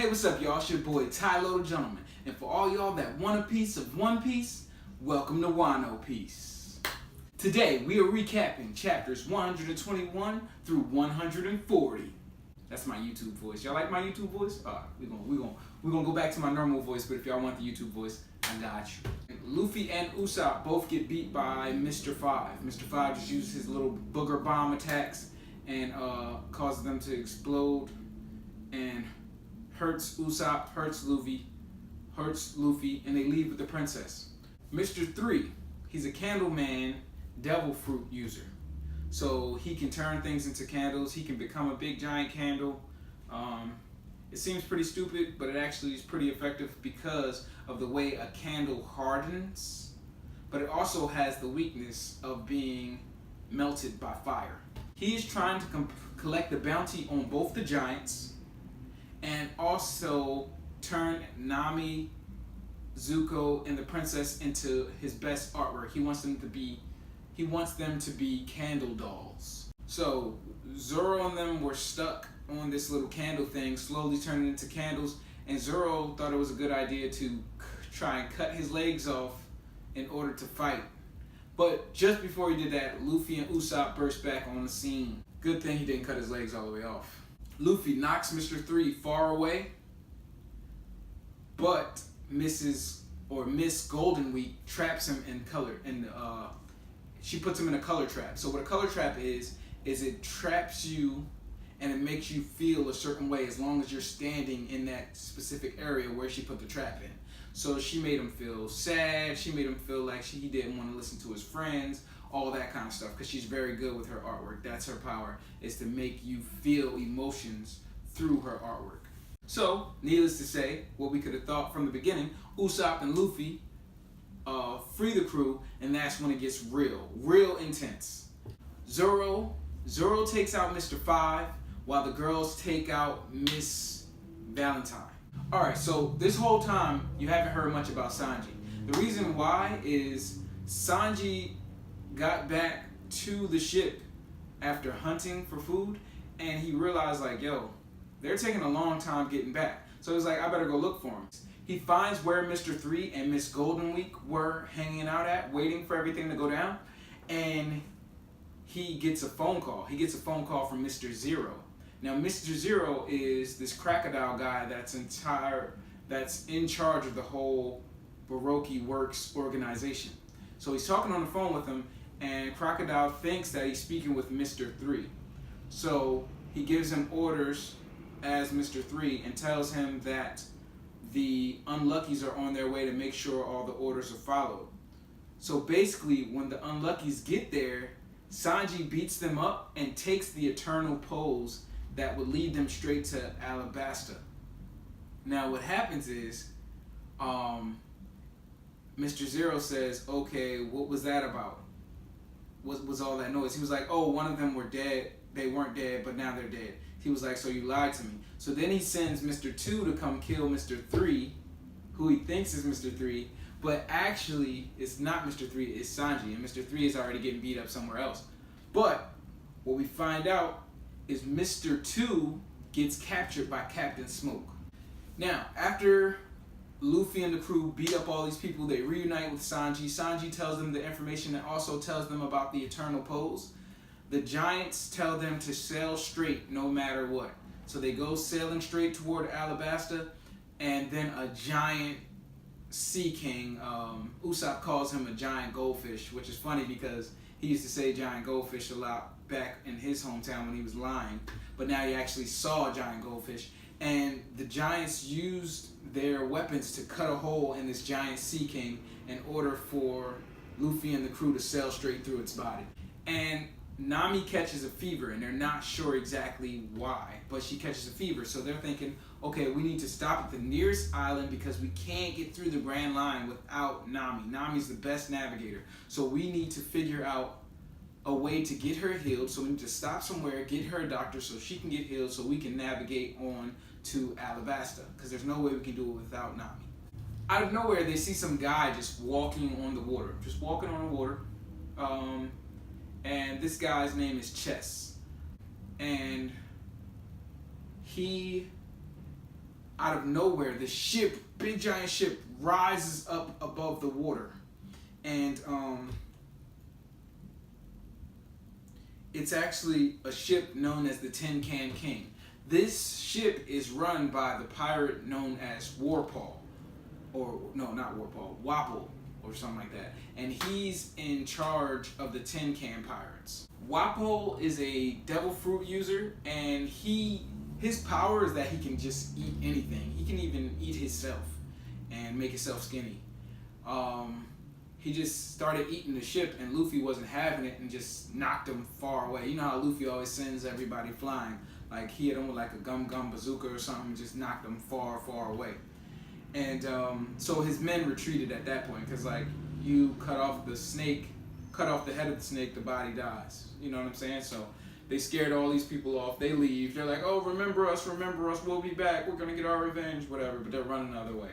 Hey, what's up, y'all? It's your boy TyLoTheGentleman, and for all y'all that want a piece of One Piece, welcome to Wano Piece. Today we are recapping chapters 121 through 140. That's my YouTube voice. Y'all like my YouTube voice? Alright, we're gonna go back to my normal voice, but if y'all want the YouTube voice, I got you. Luffy and Usopp both get beat by Mr. Five. Mr. Five just uses his little booger bomb attacks and causes them to explode and hurts Usopp, hurts Luffy, and they leave with the princess. Mr. 3, he's a candleman devil fruit user. So he can turn things into candles, he can become a big giant candle. It seems pretty stupid, but it actually is pretty effective because of the way a candle hardens, but it also has the weakness of being melted by fire. He is trying to collect the bounty on both the giants, and also turn Nami, Zuko, and the princess into his best artwork. He wants them to be candle dolls. So Zoro and them were stuck on this little candle thing, slowly turning into candles, and Zoro thought it was a good idea to try and cut his legs off in order to fight. But just before he did that, Luffy and Usopp burst back on the scene. Good thing he didn't cut his legs all the way off. Luffy knocks Mr. 3 far away, but Miss Goldenweek traps him in color, and she puts him in a color trap. So what a color trap is it traps you and it makes you feel a certain way as long as you're standing in that specific area where she put the trap in. So she made him feel sad, she made him feel like he didn't want to listen to his friends, all that kind of stuff, because she's very good with her artwork. That's her power, is to make you feel emotions through her artwork. So, needless to say, what we could have thought from the beginning, Usopp and Luffy free the crew, and that's when it gets real intense. Zoro takes out Mr. 5, while the girls take out Miss Valentine. Alright, so this whole time, you haven't heard much about Sanji. The reason why is Sanji got back to the ship after hunting for food, and he realized, like, yo, they're taking a long time getting back. So he's like, I better go look for him. He finds where Mr. 3 and Miss Goldenweek were hanging out at, waiting for everything to go down, and he gets a phone call. He gets a phone call from Mr. Zero. Now, Mr. Zero is this crocodile guy that's in charge of the whole Baroque Works organization. So he's talking on the phone with him, and Crocodile thinks that he's speaking with Mr. 3. So he gives him orders as Mr. 3 and tells him that the Unluckies are on their way to make sure all the orders are followed. So basically, when the Unluckies get there, Sanji beats them up and takes the eternal pose that would lead them straight to Alabasta. Now what happens is, Mr. Zero says, okay, what was that about? What was all that noise? He was like, oh, one of them were dead. They weren't dead, but now they're dead. He was like, so you lied to me. So then he sends Mr. 2 to come kill Mr. 3, who he thinks is Mr. 3, but actually it's not Mr. 3, it's Sanji, and Mr. 3 is already getting beat up somewhere else. But what we find out is Mr. 2 gets captured by Captain Smoke. Now, after Luffy and the crew beat up all these people, they reunite with Sanji. Sanji tells them the information and also tells them about the eternal pose. The giants tell them to sail straight no matter what. So they go sailing straight toward Alabasta, and then a giant sea king, Usopp calls him a giant goldfish, which is funny because he used to say giant goldfish a lot back in his hometown when he was lying, but now he actually saw a giant goldfish. And the giants used their weapons to cut a hole in this giant sea king in order for Luffy and the crew to sail straight through its body. And Nami catches a fever, and they're not sure exactly why, but she catches a fever. So they're thinking, okay, we need to stop at the nearest island because we can't get through the Grand Line without Nami. Nami's the best navigator. So we need to figure out a way to get her healed. So we need to stop somewhere, get her a doctor so she can get healed so we can navigate on to Alabasta, because there's no way we can do it without Nami. Out of nowhere, they see some guy just walking on the water. And this guy's name is Chess. And he out of nowhere, the ship, big giant ship, rises up above the water. And it's actually a ship known as the Tin Can King. This ship is run by the pirate known as Wapol. Or, no, not Wapol, Wapol, or something like that. And he's in charge of the Tin Can Pirates. Wapol is a devil fruit user, and his power is that he can just eat anything. He can even eat himself and make himself skinny. He just started eating the ship, and Luffy wasn't having it and just knocked him far away. You know how Luffy always sends everybody flying? Like he hit him with like a gum bazooka or something and just knocked them far away. And so his men retreated at that point, because like you cut off the head of the snake, the body dies. You know what I'm saying? So they scared all these people off. They leave. They're like, oh, remember us, we'll be back. We're going to get our revenge, whatever. But they're running the other way.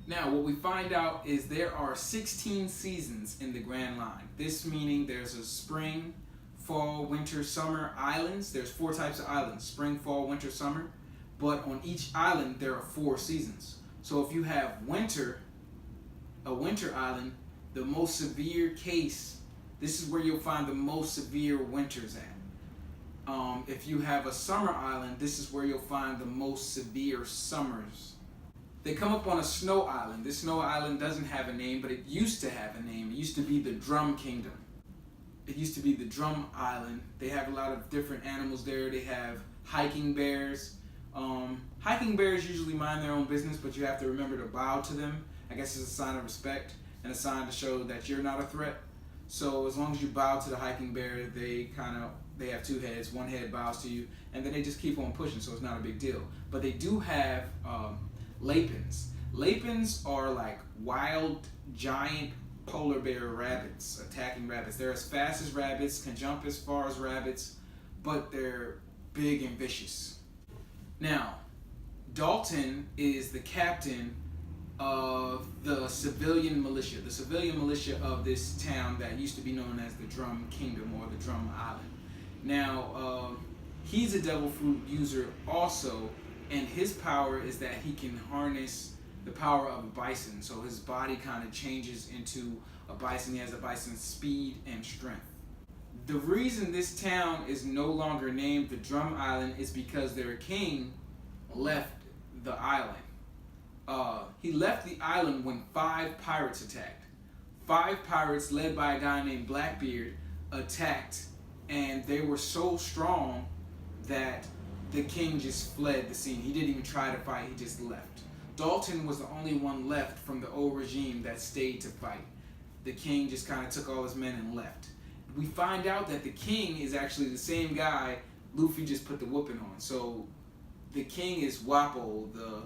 Now, what we find out is there are 16 seasons in the Grand Line. This meaning there's a spring, fall, winter, summer islands. There's 4 types of islands: spring, fall, winter, summer. But on each island, there are 4 seasons. So if you have a winter island, the most severe case, this is where you'll find the most severe winters at. If you have a summer island, this is where you'll find the most severe summers. They come up on a snow island. This snow island doesn't have a name, but it used to have a name. It used to be the Drum Kingdom. It used to be the Drum Island. They have a lot of different animals there. They have hiking bears. Hiking bears usually mind their own business, but you have to remember to bow to them. I guess it's a sign of respect and a sign to show that you're not a threat. So as long as you bow to the hiking bear, they have 2 heads. One head bows to you, and then they just keep on pushing, so it's not a big deal. But they do have lapins. Lapins are like wild, giant polar bear rabbits, attacking rabbits. They're as fast as rabbits, can jump as far as rabbits, but they're big and vicious. Now, Dalton is the captain of the civilian militia. The civilian militia of this town that used to be known as the Drum Kingdom or the Drum Island. Now, he's a devil fruit user also, and his power is that he can harness the power of a bison. So his body kind of changes into a bison. He has a bison's speed and strength. The reason this town is no longer named the Drum Island is because their king left the island. He left the island when 5 pirates attacked. 5 pirates led by a guy named Blackbeard attacked, and they were so strong that the king just fled the scene. He didn't even try to fight, he just left. Dalton was the only one left from the old regime that stayed to fight. The king just kind of took all his men and left. We find out that the king is actually the same guy Luffy just put the whooping on. So the king is Wapol, the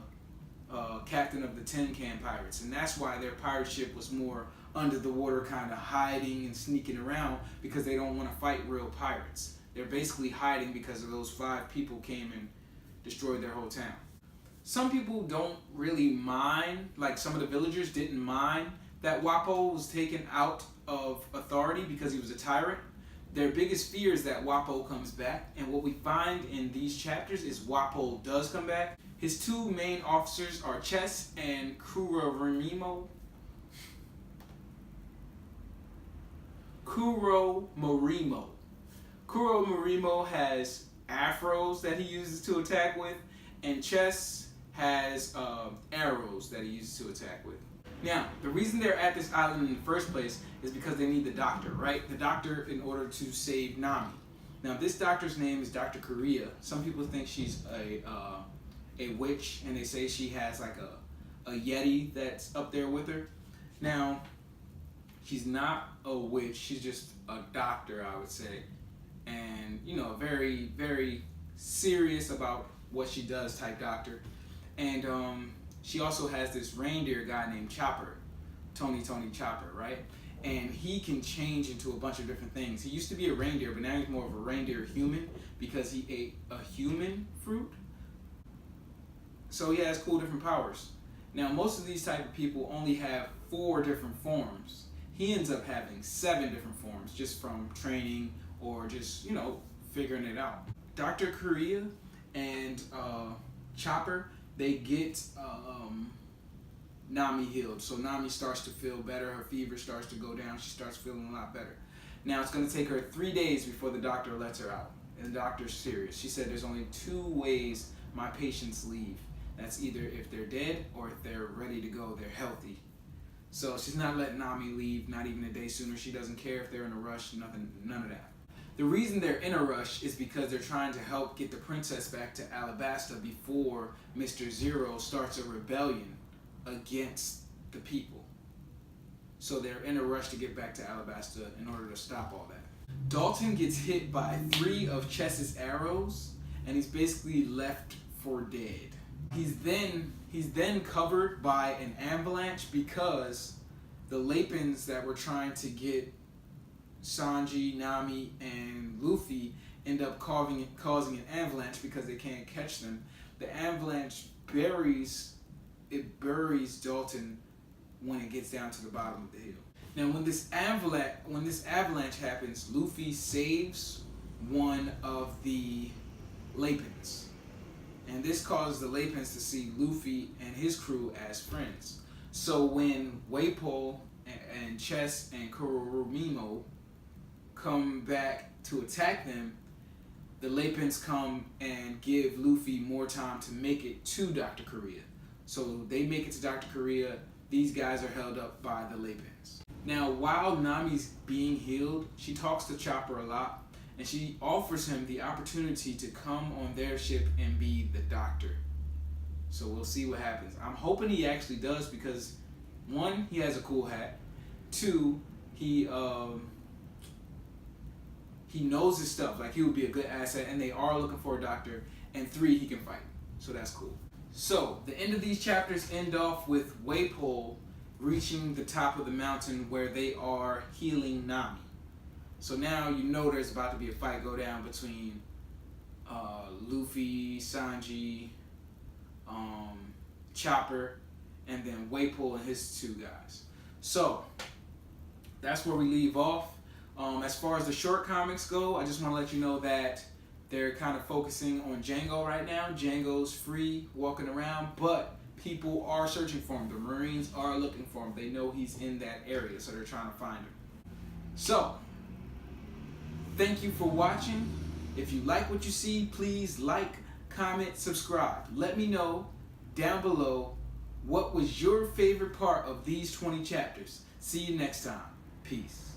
captain of the Tin Can Pirates, and that's why their pirate ship was more under the water, kind of hiding and sneaking around, because they don't want to fight real pirates. They're basically hiding because of those 5 people came and destroyed their whole town. Some people don't really mind, like some of the villagers didn't mind that Wapol was taken out of authority because he was a tyrant. Their biggest fear is that Wapol comes back, and what we find in these chapters is Wapol does come back. His 2 main officers are Chess and Kuromorimo. Kuromorimo has afros that he uses to attack with, and Chess has arrows that he uses to attack with. Now, the reason they're at this island in the first place is because they need the doctor, right? The doctor in order to save Nami. Now, this doctor's name is Dr. Kureha. Some people think she's a witch, and they say she has like a yeti that's up there with her. Now, she's not a witch. She's just a doctor, I would say. And, you know, very, very serious about what she does type doctor. And she also has this reindeer guy named Chopper, Tony Chopper, right? And he can change into a bunch of different things. He used to be a reindeer, but now he's more of a reindeer human because he ate a human fruit. So he has cool different powers. Now, most of these type of people only have 4 different forms. He ends up having 7 different forms just from training or just, you know, figuring it out. Dr. Kureha and Chopper they get Nami healed. So Nami starts to feel better. Her fever starts to go down. She starts feeling a lot better. Now it's going to take her 3 days before the doctor lets her out. And the doctor's serious. She said there's only 2 ways my patients leave. That's either if they're dead or if they're ready to go, they're healthy. So she's not letting Nami leave, not even a day sooner. She doesn't care if they're in a rush, none of that. The reason they're in a rush is because they're trying to help get the princess back to Alabasta before Mr. Zero starts a rebellion against the people. So they're in a rush to get back to Alabasta in order to stop all that. Dalton gets hit by 3 of Chess's arrows, and he's basically left for dead. He's then covered by an avalanche because the Lapins that were trying to get Sanji, Nami, and Luffy end up causing an avalanche because they can't catch them. The avalanche buries Dalton when it gets down to the bottom of the hill. Now, when this avalanche happens, Luffy saves one of the Lapins. And this causes the Lapins to see Luffy and his crew as friends. So when Wapol and Chess and Kurumimo come back to attack them, the Lapins come and give Luffy more time to make it to Dr. Kureha. So they make it to Dr. Kureha. These guys are held up by the Lapins. Now, while Nami's being healed, she talks to Chopper a lot, and she offers him the opportunity to come on their ship and be the doctor. So we'll see what happens. I'm hoping he actually does because, 1, he has a cool hat. 2, he knows his stuff. Like, he would be a good asset, and they are looking for a doctor. And 3, he can fight. So that's cool. So the end of these chapters end off with Wapol reaching the top of the mountain where they are healing Nami. So now you know there's about to be a fight go down between Luffy, Sanji, Chopper, and then Wapol and his 2 guys. So that's where we leave off. As far as the short comics go, I just want to let you know that they're kind of focusing on Django right now. Django's free, walking around, but people are searching for him. The Marines are looking for him. They know he's in that area, so they're trying to find him. So, thank you for watching. If you like what you see, please like, comment, subscribe. Let me know down below what was your favorite part of these 20 chapters. See you next time. Peace.